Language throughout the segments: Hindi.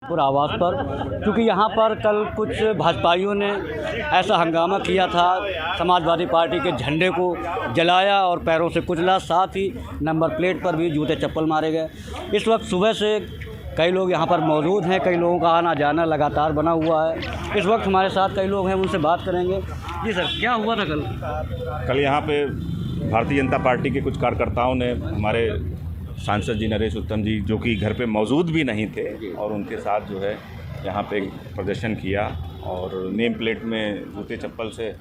पूरा आवास पर, क्योंकि यहाँ पर कल कुछ भाजपाइयों ने ऐसा हंगामा किया था, समाजवादी पार्टी के झंडे को जलाया और पैरों से कुचला, साथ ही नंबर प्लेट पर भी जूते चप्पल मारे गए। इस वक्त सुबह से कई लोग यहाँ पर मौजूद हैं, कई लोगों का आना जाना लगातार बना हुआ है। इस वक्त हमारे साथ कई लोग हैं, उनसे बात करेंगे। जी सर, क्या हुआ था कल? यहाँ पे भारतीय जनता पार्टी के कुछ कार्यकर्ताओं ने हमारे सांसद जी नरेश उत्तम जी, जो कि घर पे मौजूद भी नहीं थे, और उनके साथ जो है यहाँ पे प्रदर्शन किया और नेम प्लेट में जूते चप्पल से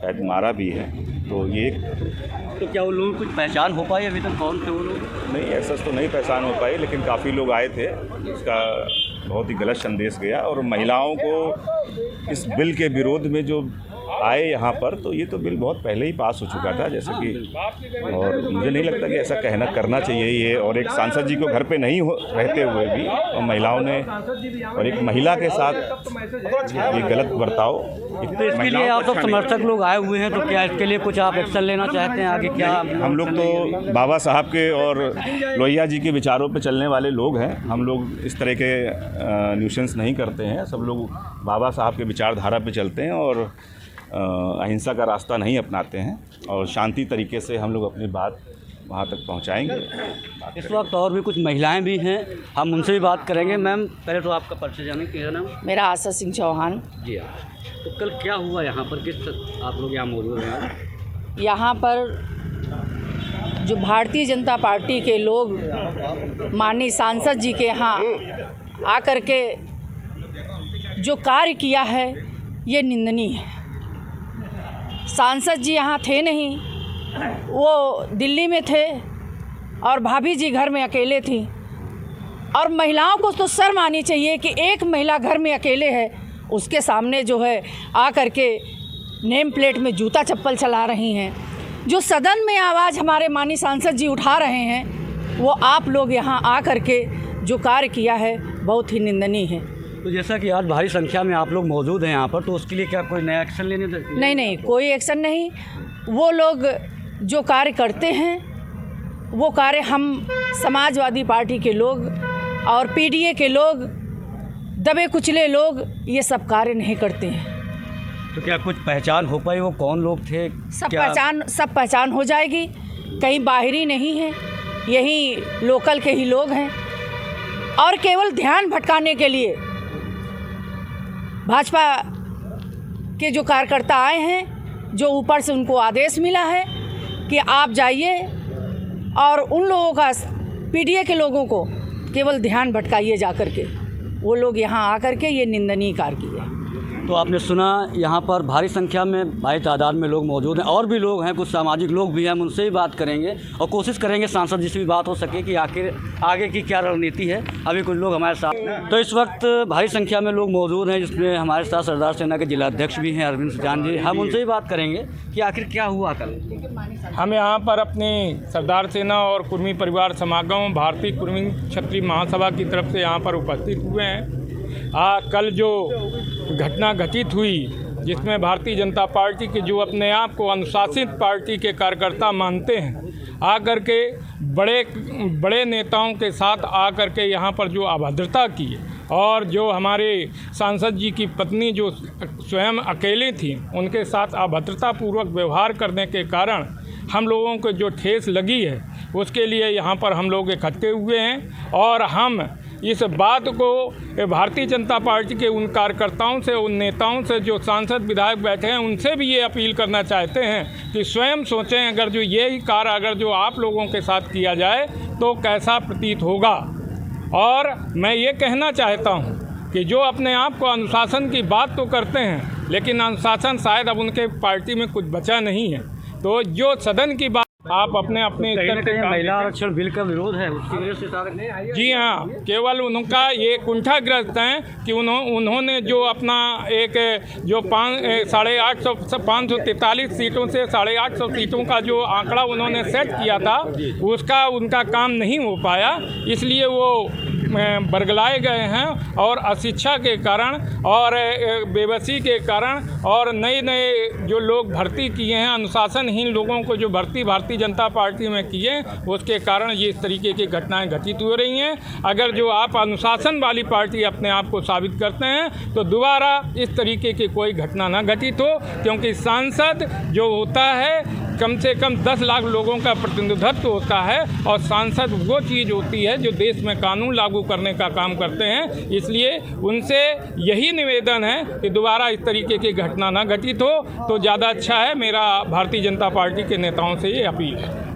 शायद मारा भी है। तो ये तो क्या वो लोग कुछ पहचान हो पाई अभी तक, कौन थे वो लोग? नहीं, ऐसा तो नहीं पहचान हो पाई, लेकिन काफ़ी लोग आए थे। इसका बहुत ही गलत संदेश गया और महिलाओं को इस बिल के विरोध में जो आए यहाँ पर, तो ये तो बिल बहुत पहले ही पास हो चुका था, जैसे कि, और मुझे नहीं लगता कि ऐसा कहना करना चाहिए ये। और एक सांसद जी को घर पे नहीं रहते हुए भी और महिलाओं ने, और एक महिला के साथ ये गलत बर्ताव। तो इसके लिए आप सब समर्थक लोग आए हुए हैं, तो क्या इसके लिए कुछ आप एक्शन लेना चाहते हैं आगे? क्या हम लोग तो बाबा साहब के और लोहिया जी के विचारों पे चलने वाले लोग हैं। हम लोग इस तरह के न्यूसेंस नहीं करते हैं। सब लोग बाबा साहब के विचारधारा पे चलते हैं और अहिंसा का रास्ता नहीं अपनाते हैं, और शांति तरीके से हम लोग अपनी बात वहाँ तक पहुँचाएंगे। इस वक्त और भी कुछ महिलाएं भी हैं, हम उनसे भी बात करेंगे। मैम, पहले तो आपका परिचय जाने, क्या नाम? मेरा आशा सिंह चौहान। जी हाँ। तो कल क्या हुआ यहाँ पर, किस आप लोग यहाँ मौजूद हैं? यहाँ पर जो भारतीय जनता पार्टी के लोग माननीय सांसद जी के यहाँ आकर के जो कार्य किया है, ये निंदनीय है। सांसद जी यहाँ थे नहीं, वो दिल्ली में थे और भाभी जी घर में अकेले थी। और महिलाओं को तो शर्म आनी चाहिए कि एक महिला घर में अकेले है, उसके सामने जो है आकर के नेम प्लेट में जूता चप्पल चला रही हैं। जो सदन में आवाज़ हमारे माननीय सांसद जी उठा रहे हैं, वो आप लोग यहाँ आकर के जो कार्य किया है, बहुत ही निंदनीय है। तो जैसा कि आज भारी संख्या में आप लोग मौजूद हैं यहाँ पर, तो उसके लिए क्या कोई नया एक्शन लेने? नहीं, कोई एक्शन नहीं। वो लोग जो कार्य करते हैं, वो कार्य हम समाजवादी पार्टी के लोग और पीडीए के लोग, दबे कुचले लोग, ये सब कार्य नहीं करते हैं। तो क्या कुछ पहचान हो पाई, वो कौन लोग थे? सब पहचान हो जाएगी, कहीं बाहरी नहीं है, यही लोकल के ही लोग हैं। और केवल ध्यान भटकाने के लिए भाजपा के जो कार्यकर्ता आए हैं, जो ऊपर से उनको आदेश मिला है कि आप जाइए और उन लोगों का, पीडीए के लोगों को केवल ध्यान भटकाइए जा कर के, वो लोग यहाँ आकर के ये निंदनीय कार्य किए। तो आपने सुना, यहाँ पर भारी संख्या में, भारी तादाद में लोग मौजूद हैं। और भी लोग हैं, कुछ सामाजिक लोग भी हैं, हम उनसे भी बात करेंगे और कोशिश करेंगे सांसद जी से भी बात हो सके कि आखिर आगे की क्या रणनीति है। अभी कुछ लोग हमारे साथ, तो इस वक्त भारी संख्या में लोग मौजूद हैं, जिसमें हमारे साथ सरदार सेना के जिलाध्यक्ष भी हैं, अरविंद सुजान जी। हम उनसे भी बात करेंगे कि आखिर क्या हुआ कल। हम यहाँ पर अपनी सरदार सेना और कुर्मी परिवार समागम भारतीय कुर्मी क्षत्रिय महासभा की तरफ से यहाँ पर उपस्थित हुए हैं। कल जो घटना घटित हुई, जिसमें भारतीय जनता पार्टी के जो अपने आप को अनुशासित पार्टी के कार्यकर्ता मानते हैं, आकर के बड़े नेताओं के साथ आकर के यहाँ पर जो अभद्रता की, और जो हमारे सांसद जी की पत्नी जो स्वयं अकेले थी, उनके साथ अभद्रतापूर्वक व्यवहार करने के कारण हम लोगों को जो ठेस लगी है, उसके लिए यहाँ पर हम लोग इकट्ठे हुए हैं। और हम इस बात को भारतीय जनता पार्टी के उन कार्यकर्ताओं से, उन नेताओं से जो सांसद विधायक बैठे हैं, उनसे भी ये अपील करना चाहते हैं कि स्वयं सोचें, अगर जो यही कार्य अगर जो आप लोगों के साथ किया जाए तो कैसा प्रतीत होगा। और मैं ये कहना चाहता हूँ कि जो अपने आप को अनुशासन की बात तो करते हैं, लेकिन अनुशासन शायद अब उनके पार्टी में कुछ बचा नहीं है। तो जो सदन की बात आप अपने स्तर पे, महिला आरक्षण बिल का विरोध है, उसकी वजह से जी हाँ, केवल उनका ये कुंठाग्रस्त हैं कि उन्होंने जो अपना एक जो 543 सीटों से 850 सीटों का जो आंकड़ा उन्होंने सेट किया था, उसका उनका काम नहीं हो पाया, इसलिए वो बरगलाए गए हैं और अशिक्षा के कारण और बेबसी के कारण और नए नए जो लोग भर्ती किए हैं, अनुशासनहीन लोगों को जो भर्ती भारतीय जनता पार्टी में किए, उसके कारण ये इस तरीके की घटनाएं घटित हो रही हैं। अगर जो आप अनुशासन वाली पार्टी अपने आप को साबित करते हैं तो दोबारा इस तरीके की कोई घटना ना घटित हो, क्योंकि सांसद जो होता है कम से कम 10 लाख लोगों का प्रतिनिधित्व होता है और सांसद वो चीज़ होती है जो देश में कानून लागू करने का काम करते हैं। इसलिए उनसे यही निवेदन है कि दोबारा इस तरीके की घटना ना घटित हो तो ज़्यादा अच्छा है। मेरा भारतीय जनता पार्टी के नेताओं से ये अपील है।